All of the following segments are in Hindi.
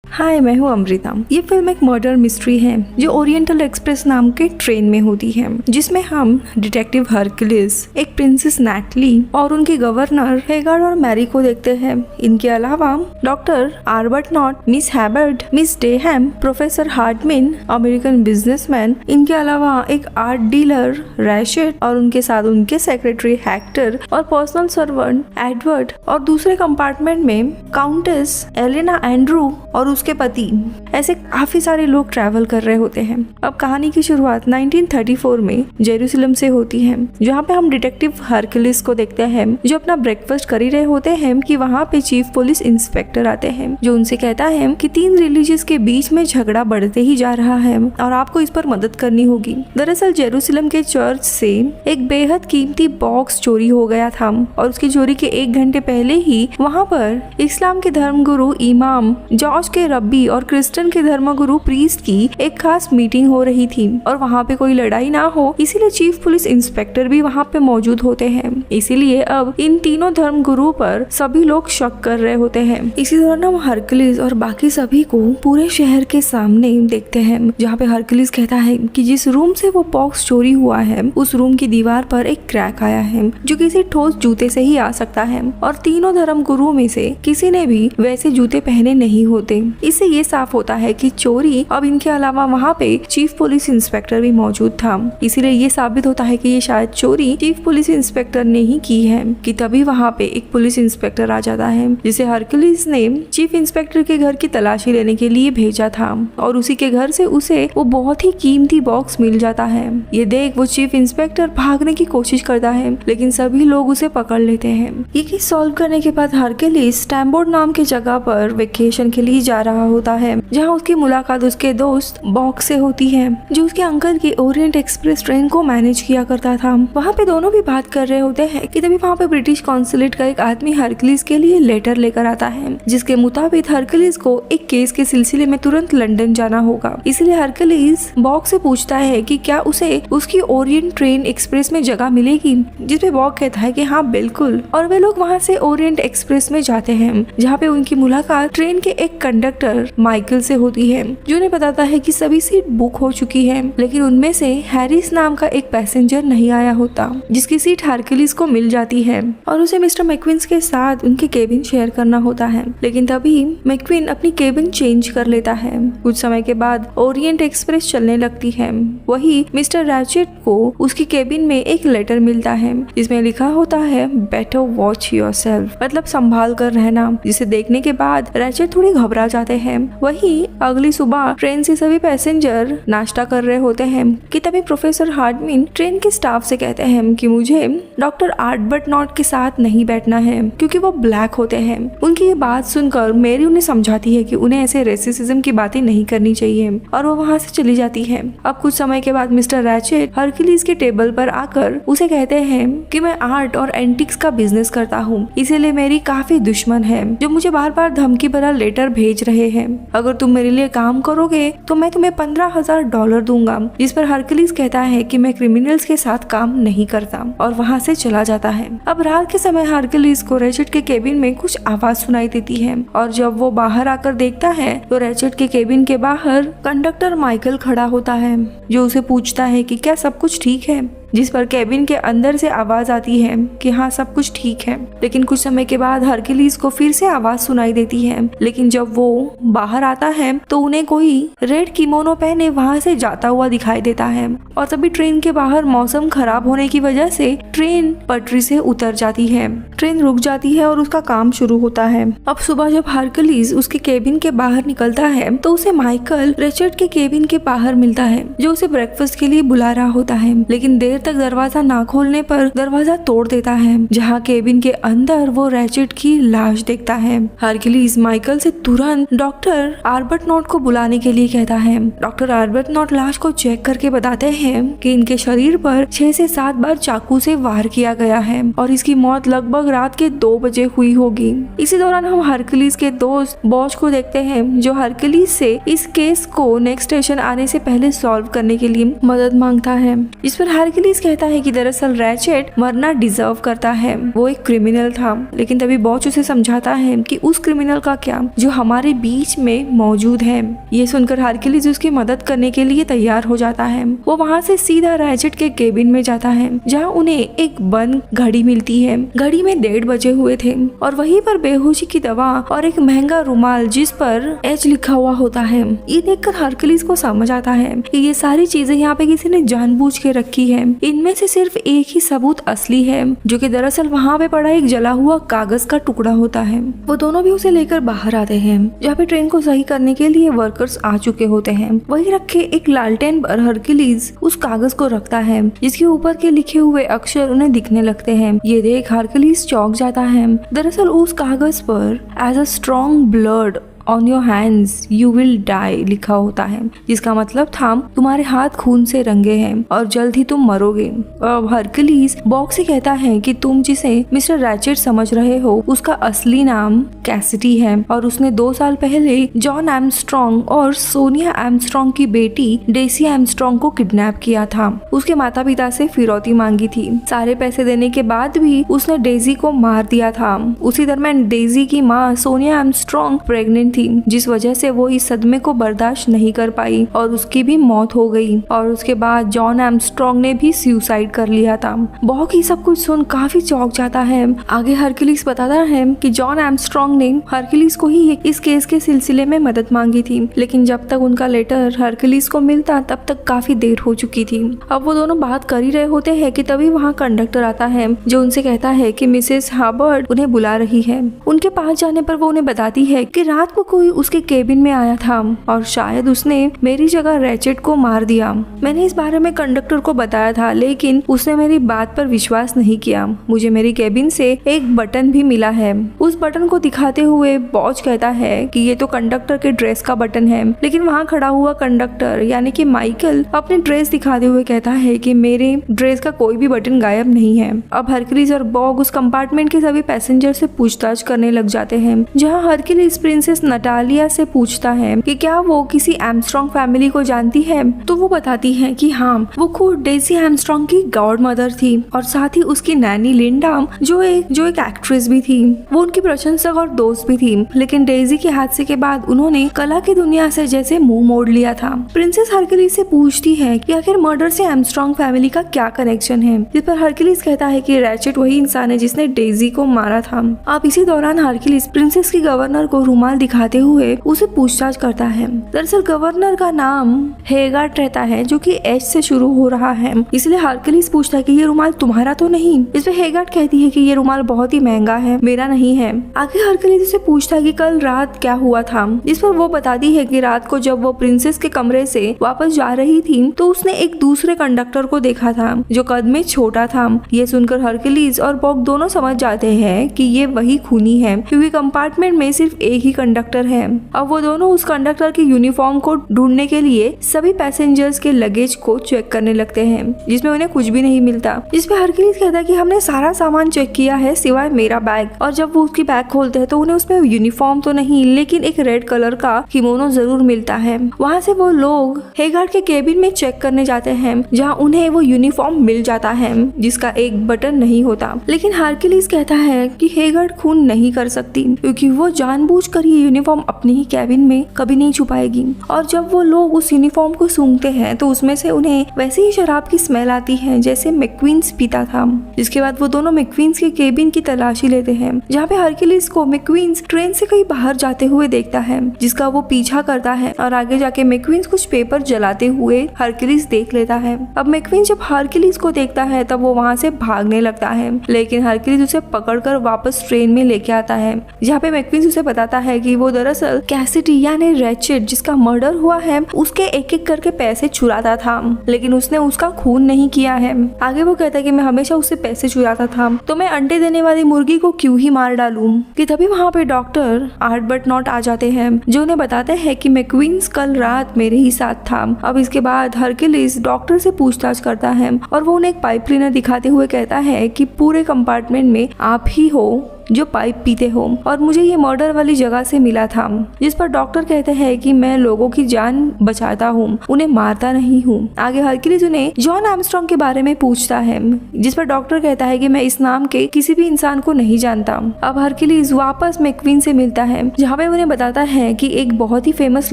हाय, मैं हूँ अमृता। ये फिल्म एक मर्डर मिस्ट्री है जो ओरिएंटल एक्सप्रेस नाम के ट्रेन में होती है, जिसमें हम डिटेक्टिव हरक्यूलिस, एक प्रिंसेस नैटली और उनके गवर्नर हेगार्ड और मैरी को देखते हैं। इनके अलावा doctor Arbuthnot, miss Hubbard, miss Debenham, professor Hardman, American businessman, इनके अलावा एक आर्ट डीलर रैशेट और उनके साथ उनके सेक्रेटरी हेक्टर और पर्सनल सर्वेंट एडवर्ड, और दूसरे कंपार्टमेंट में काउंटेस एलेना एंड्रू और उसके पति। ऐसे काफी सारे लोग ट्रैवल कर रहे होते हैं। अब कहानी की शुरुआत 1934 में जेरूसलम से होती है, जहाँ पे हम डिटेक्टिव हरक्यूलिस को देखते हैं जो अपना ब्रेकफास्ट कर ही रहे होते हैं कि वहाँ पे चीफ पुलिस इंस्पेक्टर आते हैं, जो उनसे कहता है कि 3 रिलीजियस के बीच में झगड़ा बढ़ते ही जा रहा है और आपको इस पर मदद करनी होगी। दरअसल जेरूसलम के चर्च से एक बेहद कीमती बॉक्स चोरी हो गया था और उसकी चोरी के 1 घंटे पहले ही वहाँ पर इस्लाम के धर्मगुरु इमाम जॉर्ज के रब्बी और क्रिश्चियन के धर्मगुरु प्रीस्ट की एक खास मीटिंग हो रही थी और वहाँ पे कोई लड़ाई ना हो, इसीलिए चीफ पुलिस इंस्पेक्टर भी वहाँ पे मौजूद होते हैं। इसीलिए अब इन तीनों धर्मगुरुओं पर सभी लोग शक कर रहे होते हैं। इसी दौरान हम हरक्यूलिस और बाकी सभी को पूरे शहर के सामने देखते हैं, जहाँ पे हरक्यूलिस कहता है कि जिस रूम से वो बॉक्स चोरी हुआ है उस रूम की दीवार पर एक क्रैक आया है जो किसी ठोस जूते से ही आ सकता है और तीनों धर्मगुरुओं में से किसी ने भी वैसे जूते पहने नहीं होते। इससे ये साफ होता है कि चोरी अब इनके अलावा वहाँ पे चीफ पुलिस इंस्पेक्टर भी मौजूद था। इसीलिए ये साबित होता है कि ये शायद चोरी चीफ पुलिस इंस्पेक्टर ने ही की है। कि तभी वहाँ पे एक पुलिस इंस्पेक्टर आ जाता है जिसे हरक्यूलिस ने चीफ इंस्पेक्टर के घर की तलाशी लेने के लिए भेजा था और उसी के घर से उसे वो बहुत ही कीमती बॉक्स मिल जाता है। ये देख वो चीफ इंस्पेक्टर भागने की कोशिश करता है, लेकिन सभी लोग उसे पकड़ लेते हैं। ये केस सॉल्व करने के बाद हरक्यूलिस स्टैम्बोर्ड नाम की जगह पर वेकेशन के लिए जा रहा होता है, जहाँ उसकी मुलाकात उसके दोस्त बॉक्स से होती है, जो उसके अंकल की ओरिएंट एक्सप्रेस ट्रेन को मैनेज किया करता था। वहाँ पे दोनों भी बात कर रहे होते हैं कि तभी वहाँ पे ब्रिटिश कॉन्सुलेट का एक आदमी हरक्यूलिस के लिए लेटर लेकर आता है, जिसके मुताबिक हरक्यूलिस को एक केस के सिलसिले में तुरंत लंदन जाना होगा। इसलिए हरक्यूलिस बॉक्स से पूछता है कि क्या उसे उसकी ओरिएंट ट्रेन एक्सप्रेस में जगह मिलेगी, जिसपे बॉक्स कहता है कि हाँ बिल्कुल, और वे लोग वहाँ से ओरिएंट एक्सप्रेस में जाते हैं, जहाँ पे उनकी मुलाकात ट्रेन के एक कंडक्टर माइकल से होती है, जो उन्हें बताता है कि सभी सीट बुक हो चुकी है, लेकिन उनमें से हैरिस नाम का एक पैसेंजर नहीं आया होता, जिसकी सीट हरक्यूलिस को मिल जाती है और उसे मिस्टर मैक्विन के साथ उनके केबिन शेयर करना होता है। लेकिन तभी मैक्विन अपनी केबिन चेंज कर लेता है। कुछ समय के बाद ओरिएंट एक्सप्रेस चलने लगती है। वही मिस्टर रैचेट को उसकी केबिन में एक लेटर मिलता है, जिसमें लिखा होता है बेटर वॉच योरसेल्फ, मतलब संभाल कर रहना, जिसे देखने के बाद रैचेट थोड़ी घबरा जाते हैं। वही अगली सुबह ट्रेन से सभी पैसेंजर नाश्ता कर रहे होते हैं कि तभी प्रोफेसर हार्टमिन ट्रेन के स्टाफ से कहते हैं कि मुझे डॉक्टर आर्बटनॉट के साथ नहीं बैठना है क्योंकि वो ब्लैक होते हैं। उनकी ये बात सुनकर मेरी उन्हें समझाती है कि उन्हें ऐसे रेसिज्म की बातें नहीं करनी चाहिए और वो वहाँ से चली जाती है। अब कुछ समय के बाद मिस्टर रैचेट हरक्यूलिस के टेबल पर आकर उसे कहते हैं कि मैं आर्ट और एंटिक्स का बिजनेस करता हूँ, इसीलिए मेरी काफी दुश्मन है जो मुझे बार बार धमकी भरा लेटर भेज रहे हैं। अगर तुम मेरे लिए काम करोगे तो मैं तुम्हें $15,000 दूंगा। जिस पर हरक्यूलिस कहता है कि मैं क्रिमिनल्स के साथ काम नहीं करता और वहाँ से चला जाता है। अब रात के समय हरक्यूलिस को रैचेट के केबिन में कुछ आवाज सुनाई देती है और जब वो बाहर आकर देखता है तो रैचेट के केबिन के बाहर कंडक्टर माइकल खड़ा होता है, जो उसे पूछता है कि क्या सब कुछ ठीक है। जिस पर केबिन के अंदर से आवाज आती है कि हाँ सब कुछ ठीक है। लेकिन कुछ समय के बाद हरक्यूलिस को फिर से आवाज सुनाई देती है, लेकिन जब वो बाहर आता है तो उन्हें कोई रेड किमोनो पहने वहाँ से जाता हुआ दिखाई देता है और तभी ट्रेन के बाहर मौसम खराब होने की वजह से ट्रेन पटरी से उतर जाती है। ट्रेन रुक जाती है और उसका काम शुरू होता है। अब सुबह जब हरक्यूलिस उसके केबिन के बाहर निकलता है तो उसे माइकल रैचेट के केबिन के बाहर मिलता है, जो उसे ब्रेकफास्ट के लिए बुला रहा होता है, लेकिन देर तक दरवाजा ना खोलने पर दरवाजा तोड़ देता है, जहाँ केबिन के अंदर वो रैचेट की लाश देखता है। हरक्यूलिस माइकल से तुरंत डॉक्टर आर्बटनॉट को बुलाने के लिए कहता है। डॉक्टर आर्बटनॉट लाश को चेक करके बताते हैं कि इनके शरीर पर 6 से 7 बार चाकू से वार किया गया है और इसकी मौत लगभग रात के 2 बजे हुई होगी। इसी दौरान हम हरक्यूलिस के दोस्त बॉच को देखते हैं, जो हरक्यूलिस से इस केस को नेक्स्ट स्टेशन आने से पहले सॉल्व करने के लिए मदद मांगता है, जिस पर हरक्यूलिस हरकुलिस कहता है कि दरअसल रैचेट मरना डिजर्व करता है, वो एक क्रिमिनल था। लेकिन तभी बॉच उसे समझाता है कि उस क्रिमिनल का क्या जो हमारे बीच में मौजूद है। ये सुनकर हरकुलिस उसकी मदद करने के लिए तैयार हो जाता है। वो वहाँ से सीधा रैचेट के केबिन में जाता है जहाँ उन्हें एक बंद घड़ी मिलती है। घड़ी में 1:30 बजे हुए थे और वहीं पर बेहोशी की दवा और एक महंगा रुमाल जिस पर एच लिखा हुआ होता है। ये देखकर हरकुलिस को समझ आता है कि ये सारी चीजें यहाँ पे किसी ने जानबूझ के रखी है। इनमें से सिर्फ एक ही सबूत असली है जो कि दरअसल वहाँ पे पड़ा एक जला हुआ कागज का टुकड़ा होता है। वो दोनों भी उसे लेकर बाहर आते हैं जहाँ पे ट्रेन को सही करने के लिए वर्कर्स आ चुके होते हैं। वही रखे एक लालटेन पर हरकुलिस उस कागज को रखता है जिसके ऊपर के लिखे हुए अक्षर उन्हें दिखने लगते हैं। ये देख हरकुलिस चौंक जाता है। दरअसल उस कागज पर as a strong blood on your hands you will die लिखा होता है, जिसका मतलब था तुम्हारे हाथ खून से रंगे हैं और जल्द ही तुम मरोगे। अब हरकुलिस बॉक से कहता है कि तुम जिसे मिस्टर रैचेट समझ रहे हो उसका असली नाम कैसिडी है और उसने 2 साल पहले जॉन आर्मस्ट्रॉन्ग और सोनिया आर्मस्ट्रॉन्ग की बेटी डेसी आर्मस्ट्रॉन्ग को किडनैप किया था। उसके माता पिता से फिरौती मांगी थी। सारे पैसे देने के बाद भी उसने डेजी को मार दिया था। उसी दरमियान डेजी की माँ सोनिया आर्मस्ट्रॉन्ग प्रेग्नेंट थी, जिस वजह से वो इस सदमे को बर्दाश्त नहीं कर पाई और उसकी भी मौत हो गई। और उसके बाद जॉन आर्मस्ट्रॉन्ग ने भी सुसाइड कर लिया था। बॉक ही सब कुछ सुन काफी चौंक जाता है। आगे हरकुलिस बताता है कि जॉन आर्मस्ट्रॉन्ग ने हरकुलिस को ही इस केस के सिलसिले में मदद मांगी थी, लेकिन जब तक उनका लेटर हरकुलिस को मिलता तब तक काफी देर हो चुकी थी। अब वो दोनों बात कर ही रहे होते हैं कि तभी वहाँ कंडक्टर आता है जो उनसे कहता है कि मिसेस हार्वर्ड उन्हें बुला रही है। उनके पास जाने पर वो उन्हें बताती है कि रात को कोई उसके केबिन में आया था और शायद उसने मेरी जगह रैचेट को मार दिया। मैंने इस बारे में कंडक्टर को बताया था, लेकिन उसने मेरी बात पर विश्वास नहीं किया। मुझे मेरी केबिन से एक बटन भी मिला है। उस बटन को दिखाते हुए बॉच कहता है कि ये तो कंडक्टर के ड्रेस का बटन है, लेकिन वहाँ खड़ा हुआ कंडक्टर यानी कि माइकल अपने ड्रेस दिखाते हुए कहता है कि मेरे ड्रेस का कोई भी बटन गायब नहीं है। अब हरकुलिस और बॉग उस कंपार्टमेंट के सभी पैसेंजर से पूछताछ करने लग जाते हैं, जहाँ हरकुलिस प्रिंसेस नटालिया से पूछता है कि क्या वो किसी आर्मस्ट्रॉन्ग फैमिली को जानती है, तो वो बताती है कि हाँ, वो खुद डेजी आर्मस्ट्रॉन्ग की गॉड मदर थी और साथ ही उसकी नैनी लिंडा जो एक एक्ट्रेस भी थी। वो उनकी प्रशंसक और दोस्त भी थी, लेकिन डेजी के हादसे के बाद उन्होंने कला की दुनिया से जैसे मुंह मोड़ लिया था। प्रिंसेस हरकुलिस से पूछती है कि आखिर मर्डर से आर्मस्ट्रॉन्ग फैमिली का क्या कनेक्शन है, जिस पर हरकुलिस कहता है कि रैचेट वही इंसान है जिसने डेजी को मारा था। अब इसी दौरान हरकुलिस प्रिंसेस की गवर्नर को रुमाल दिखाते हुए उसे पूछताछ करता है। दरअसल गवर्नर का नाम हेगार्ट रहता है जो कि एच से शुरू हो रहा है, इसलिए हरकुलिस पूछता है कि ये रुमाल तुम्हारा तो नहीं। इस पे हेगार्ट कहती है कि ये रुमाल बहुत ही महंगा है, मेरा नहीं है। आगे हरकुलिस उसे पूछता है कि कल रात क्या हुआ था, जिस पर वो बताती है कि रात को जब वो प्रिंसेस के कमरे से वापस जा रही थी तो उसने एक दूसरे कंडक्टर को देखा था जो कद में छोटा था। ये सुनकर हरकुलिस और बॉग दोनों समझ जाते हैं कि ये वही खूनी है, क्योंकि कंपार्टमेंट में सिर्फ एक ही कंडक्टर है। अब वो दोनों उस कंडक्टर की यूनिफॉर्म को ढूंढने के लिए सभी पैसेंजर्स के लगेज को चेक करने लगते हैं, जिसमें उन्हें कुछ भी नहीं मिलता। जिसपे हरकुलिस कहता है कि हमने सारा सामान चेक किया है सिवाय मेरा बैग। और जब वो उसकी बैग खोलते हैं तो उन्हें उसमें यूनिफॉर्म तो नहीं, लेकिन एक रेड कलर का किमोनो जरूर मिलता है। वहाँ से वो लोग हेगार्ट के केबिन में चेक करने जाते हैं, जहाँ उन्हें वो यूनिफॉर्म मिल जाता है जिसका एक बटन नहीं होता। लेकिन हरकुलिस कहता है कि हेगार्ट खून नहीं कर सकती, क्योंकि वो जानबूझकर ये यूनिफॉर्म अपने ही कैबिन में कभी नहीं छुपाएगी। और जब वो लोग उस यूनिफॉर्म को सूंघते हैं तो उसमें से उन्हें वैसे ही शराब की स्मेल आती है जैसे मैक्वींस पीता था। जिसके बाद वो दोनों मैक्वींस के केबिन की तलाशी लेते हैं, जहाँ पे हरकुलिस को मैक्वींस ट्रेन से कहीं बाहर जाते हुए देखता है, जिसका वो पीछा करता है। और आगे जाके मैक्वींस कुछ पेपर जलाते हुए हरकुलिस देख लेता है। अब मैक्वींस जब हरकुलिस को देखता है तब वो वहाँ से भागने लगता है, लेकिन हरकुलिस उसे पकड़कर वापस ट्रेन में लेके आता है, जहाँ पे मैक्वींस उसे बताता है कि वो दरअसल कैसिडी यानी रैचेट जिसका मर्डर हुआ है उसके एक एक करके पैसे चुराता था, लेकिन उसने उसका खून नहीं किया है। आगे वो कहता है कि मैं हमेशा उससे पैसे चुराता था, तो मैं अंडे देने वाली मुर्गी को क्यों ही मार डालूं। कि तभी वहाँ पे डॉक्टर आर्बटनॉट आ जाते हैं, जो उन्हें बताते हैं कि मैक्वींस कल रात मेरे ही साथ था। अब इसके बाद हरकुलिस डॉक्टर से पूछताछ करता है और वो उन्हें एक पाइप क्लीनर दिखाते हुए कहता है कि पूरे कंपार्टमेंट में आप ही हो जो पाइप पीते हो, और मुझे ये मर्डर वाली जगह से मिला था, जिस पर डॉक्टर कहते हैं कि मैं लोगों की जान बचाता हूँ, उन्हें मारता नहीं हूँ। आगे हरक्यूलिस उन्हें जॉन आर्मस्ट्रांग के बारे में पूछता है, जिस पर डॉक्टर कहता है कि मैं इस नाम के किसी भी इंसान को नहीं जानता। अब हरक्यूलिस वापस मैक्वीन से मिलता है, जहाँ पे उन्हें बताता है कि एक बहुत ही फेमस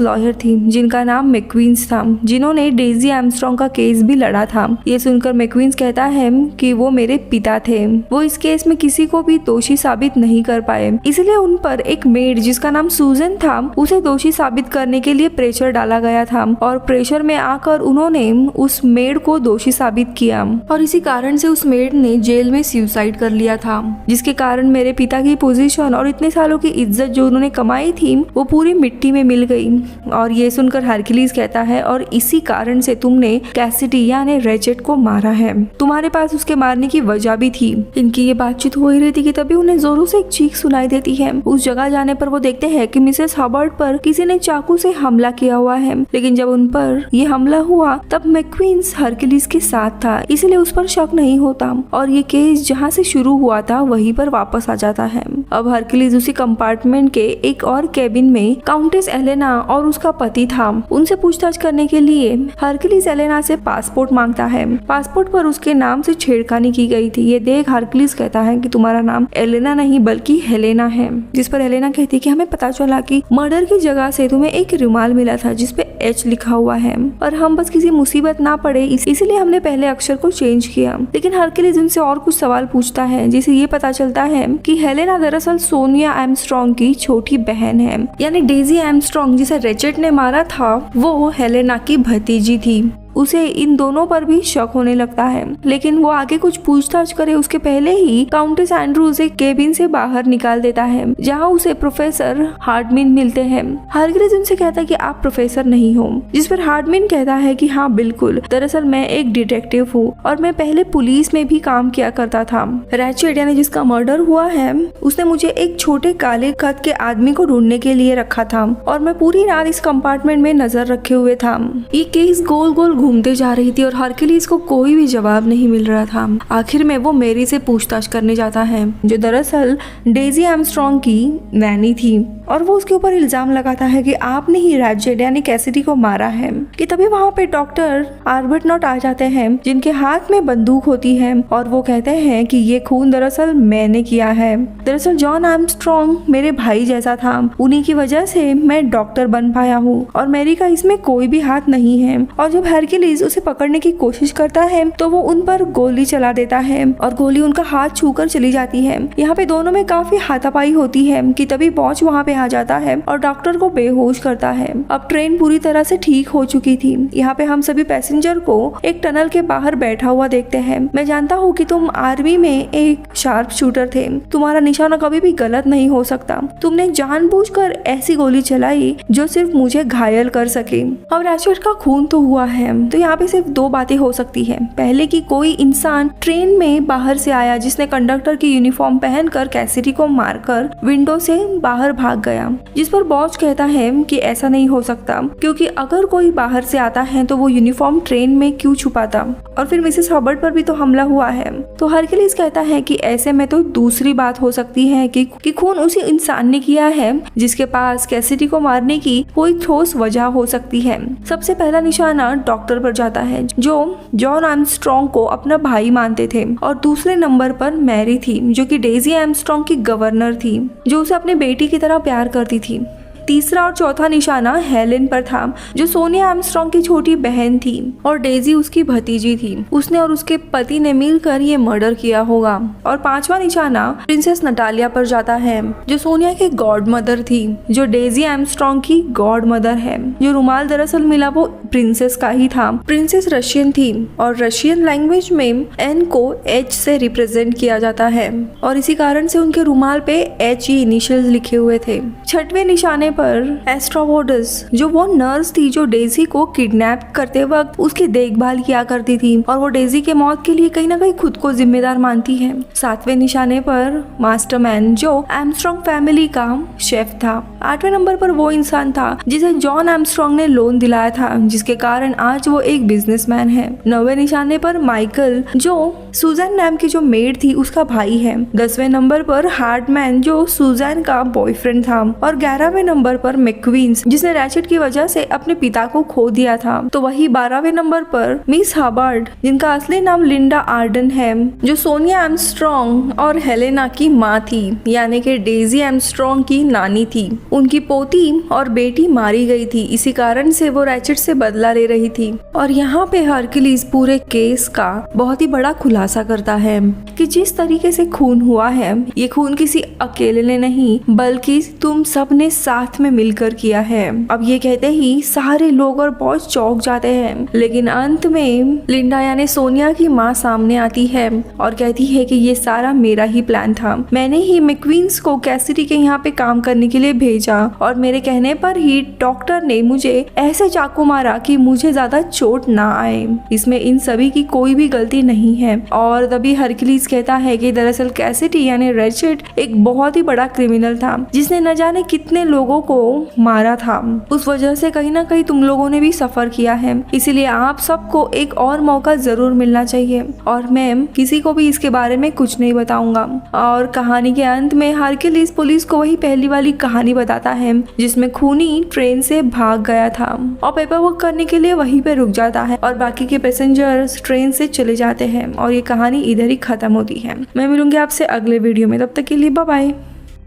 लॉयर थी जिनका नाम मैक्वीन्स था, जिन्होंने डेजी आर्मस्ट्रांग का केस भी लड़ा था। ये सुनकर मैक्वीन्स कहता है कि वो मेरे पिता थे, वो इस केस में किसी को भी दोषी साबित नहीं कर पाए, इसलिए उन पर एक मेड जिसका नाम सूजन था उसे दोषी साबित करने के लिए प्रेशर डाला गया था, और प्रेशर में आकर उन्होंने उस मेड को दोषी साबित किया, और इसी कारण से उस मेड ने जेल में सुसाइड कर लिया था, जिसके कारण मेरे पिता की पोजीशन और इतने सालों की इज्जत जो उन्होंने कमाई थी वो पूरी मिट्टी में मिल गई। और ये सुनकर हरक्यूलिस कहता है, और इसी कारण से तुमने कैसिडी यानी रेचेट को मारा है, तुम्हारे पास उसके मारने की वजह भी थी। इनकी ये बातचीत हो ही रही थी कि तभी उन्हें जोरों से एक चीख सुनाई देती है। उस जगह जाने पर वो देखते हैं कि मिसेस हबर्ड पर किसी ने चाकू से हमला किया हुआ है, लेकिन जब उन पर ये हमला हुआ तब मैक्वीन्स हरक्यूलिस के साथ था, इसलिए उस पर शक नहीं होता, और ये केस जहाँ से शुरू हुआ था वहीं पर वापस आ जाता है। अब हरक्यूलिस उसी कंपार्टमेंट के एक और केबिन में काउंटेस एलेना और उसका पति था, उनसे पूछताछ करने के लिए हरक्यूलिस एलेना से पासपोर्ट मांगता है। पासपोर्ट पर उसके नाम से छेड़खानी की गई थी। ये देख हरक्यूलिस कहता है कि तुम्हारा नाम एलेना नहीं बल्कि हेलेना है, जिस पर हेलेना कहती है कि हमें पता चला कि मर्डर की जगह से तुम्हें एक रुमाल मिला था जिस पे एच लिखा हुआ है, और हम बस किसी मुसीबत ना पड़े इसलिए हमने पहले अक्षर को चेंज किया। लेकिन हरक्यूलिस उनसे और कुछ सवाल पूछता है, जिसे ये पता चलता है कि हेलेना दरअसल सोनिया आर्मस्ट्रांग की छोटी बहन है, यानी डेजी आर्मस्ट्रांग जिसे रेचेट ने मारा था वो हेलेना की भतीजी थी। उसे इन दोनों पर भी शक होने लगता है, लेकिन वो आगे कुछ पूछताछ करे उसके पहले ही काउंटेस एंड्रू उसे केबिन से बाहर निकाल देता है, जहाँ उसे प्रोफेसर हार्डमिन मिलते हैं। हरक्यूलिस उनसे कहता है कि आप प्रोफेसर नहीं हो, जिस पर हार्डमिन कहता है कि हाँ बिल्कुल, दरअसल मैं एक डिटेक्टिव हूँ और मैं पहले पुलिस में भी काम किया करता था। रेचेट यानी जिसका मर्डर हुआ है उसने मुझे एक छोटे काले कद के आदमी को ढूंढने के लिए रखा था, और मैं पूरी रात इस कंपार्टमेंट में नजर रखे हुए था। ये केस गोल गोल घूमते जा रही थी और हरक्यूलिस को कोई भी जवाब नहीं मिल रहा था। आखिर में वो मेरी से पूछताछ करने जाता है, जो दरअसल डेजी आर्मस्ट्रांग की नैनी थी, और वो उसके ऊपर इल्जाम लगाता है कि आपने ही रेचेट यानी कैसिडी को मारा है। कि तभी वहाँ पे डॉक्टर आर्बटनॉट आ जाते हैं, जिनके हाथ में बंदूक होती है, और वो कहते हैं कि ये खून दरअसल मैंने किया है। दरअसल जॉन आर्मस्ट्रांग मेरे भाई जैसा था, उन्हीं की वजह से मैं डॉक्टर बन पाया हूँ, और मेरी का इसमें कोई भी हाथ नहीं है। और जब हरक्यूलिस उसे पकड़ने की कोशिश करता है तो वो उन पर गोली चला देता है, और गोली उनका हाथ छूकर चली जाती है। यहाँ पे दोनों में काफी हाथापाई होती है कि तभी बॉच वहाँ पे आ जाता है और डॉक्टर को बेहोश करता है। अब ट्रेन पूरी तरह से ठीक हो चुकी थी। यहाँ पे हम सभी पैसेंजर को एक टनल के बाहर बैठा हुआ देखते हैं। मैं जानता हूँ कि तुम आर्मी में एक शार्प शूटर थे, तुम्हारा निशाना कभी भी गलत नहीं हो सकता। तुमने जानबूझकर ऐसी गोली चलाई जो सिर्फ मुझे घायल कर सके। अब रेचेट का खून तो हुआ है, तो यहाँ पे सिर्फ दो बातें हो सकती है। पहले कि कोई इंसान ट्रेन में बाहर से आया जिसने कंडक्टर की यूनिफॉर्म पहनकर कैसिडी को मारकर विंडो से बाहर भाग गया, जिस पर बॉच कहता है कि ऐसा नहीं हो सकता, क्योंकि अगर कोई बाहर से आता है तो वो यूनिफॉर्म ट्रेन में क्यों छुपाता। और फिर मिसेस हबर्ड पर भी तो हमला हुआ है। तो हरक्यूलिस कहता है कि ऐसे में तो दूसरी बात हो सकती है कि खून उसी इंसान ने किया है जिसके पास कैसिडी को मारने की कोई ठोस वजह हो सकती है। सबसे पहला निशाना डॉक्टर पर जाता है, जो जॉन आर्मस्ट्रांग को अपना भाई मानते थे, और दूसरे नंबर पर मैरी थी, जो कि डेजी आर्मस्ट्रांग की गवर्नर थी, जो उसे अपने बेटी की तरह प्यार करती थी। तीसरा और चौथा निशाना हेलेन पर था, जो सोनिया आर्मस्ट्रांग की छोटी बहन थी और डेजी उसकी भतीजी थी। उसने और उसके पति ने मिलकर ये मर्डर किया होगा। और पांचवा निशाना प्रिंसेस नटालिया पर जाता है, जो सोनिया की गॉड मदर थी, जो डेजी आर्मस्ट्रांग की गॉड मदर है। जो रुमाल दरअसल मिला वो प्रिंसेस का ही था। प्रिंसेस रशियन थी और रशियन लैंग्वेज में एन को एच से रिप्रेजेंट किया जाता है, और इसी कारण से उनके रुमाल पे एच ही इनिशियल्स लिखे हुए थे। छठवें निशाने पर एस्ट्रोवोडस जो वो नर्स थी जो डेजी को किडनैप करते वक्त उसकी देखभाल किया करती थी और वो डेजी के मौत के लिए कहीं ना कहीं खुद को जिम्मेदार मानती है। 7वें निशाने पर मास्टरमैन जो आर्मस्ट्रांग फैमिली का शेफ था। 8वें नंबर पर वो इंसान था जिसे जॉन आर्मस्ट्रांग ने लोन दिलाया था, जिसके कारण आज वो एक बिजनेसमैन है। 9वें निशाने पर माइकल जो सुजैन नाम की जो मेड थी उसका भाई है। 10वें नंबर पर हार्डमैन जो सुजैन का बॉयफ्रेंड था और 11वें नंबर पर मैक्वींस जिसने रैचेट की वजह से अपने पिता को खो दिया था। तो वही 12वें नंबर पर मिस हबार्ड जिनका असली नाम लिंडा आर्डन है जो सोनिया आर्मस्ट्रांग और हेलेना की माँ थी, यानी कि डेजी आर्मस्ट्रांग की नानी थी। उनकी पोती और बेटी मारी गई थी, इसी कारण से वो रैचेट से बदला ले रही थी। और यहाँ पे हरक्यूलिस पूरे केस का बहुत ही बड़ा खुलासा करता है कि जिस तरीके से खून हुआ है ये खून किसी अकेले ने नहीं बल्कि तुम सब ने साथ में मिलकर किया है। अब ये कहते ही सारे लोग और बहुत चौंक जाते हैं, लेकिन अंत में लिंडा यानी सोनिया की माँ सामने आती है और कहती है कि ये सारा मेरा ही प्लान था। मैंने ही मैक्वींस को कैसिडी के यहाँ पे काम करने के लिए भेजा और मेरे कहने पर ही डॉक्टर ने मुझे ऐसे चाकू मारा कि मुझे ज्यादा चोट ना आए। इसमें इन सभी की कोई भी गलती नहीं है। और तभी हरक्यूलिस कहता है कि दरअसल कैसिडी यानी रैचेट एक बहुत ही बड़ा क्रिमिनल था जिसने न जाने कितने लोगों को मारा था। उस वजह से कहीं ना कहीं तुम लोगों ने भी सफर किया है, इसीलिए आप सबको एक और मौका जरूर मिलना चाहिए और मैं किसी को भी इसके बारे में कुछ नहीं बताऊंगा। और कहानी के अंत में हरक्यूलिस पुलिस को वही पहली वाली कहानी बताता है जिसमें खूनी ट्रेन से भाग गया था और पेपर वर्क करने के लिए वहीं पे रुक जाता है और बाकी के पैसेंजर्स ट्रेन से चले जाते हैं और ये कहानी इधर ही खत्म होती है। मैं मिलूंगी आपसे अगले वीडियो में, तब तक के लिए बाय बाय।